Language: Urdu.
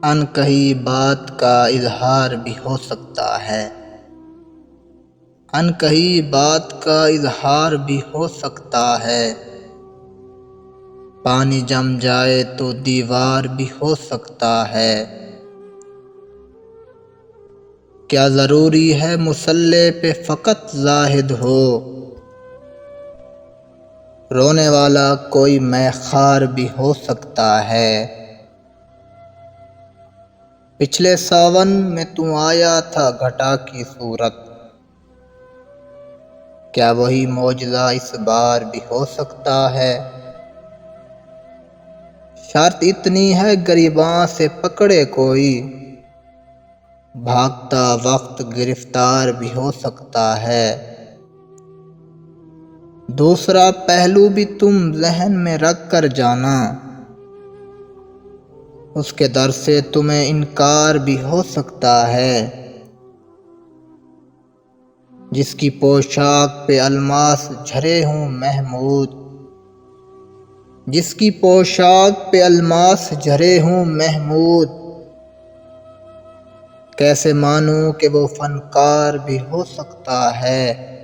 ان کہی بات کا اظہار بھی ہو سکتا ہے، ان کہی بات کا اظہار بھی ہو سکتا ہے، پانی جم جائے تو دیوار بھی ہو سکتا ہے۔ کیا ضروری ہے مصلح پہ فقط زاہد ہو، رونے والا کوئی مے خوار بھی ہو سکتا ہے۔ پچھلے ساون میں تو آیا تھا گھٹا کی صورت، کیا وہی معجزہ اس بار بھی ہو سکتا ہے؟ شرط اتنی ہے گریباں سے پکڑے کوئی، بھاگتا وقت گرفتار بھی ہو سکتا ہے۔ دوسرا پہلو بھی تم ذہن میں رکھ کر جانا، اس کے در سے تمہیں انکار بھی ہو سکتا ہے۔ جس کی پوشاک پہ الماس جھرے ہوں محمود، جس کی پوشاک پہ الماس جھرے ہوں محمود، کیسے مانوں کہ وہ فنکار بھی ہو سکتا ہے۔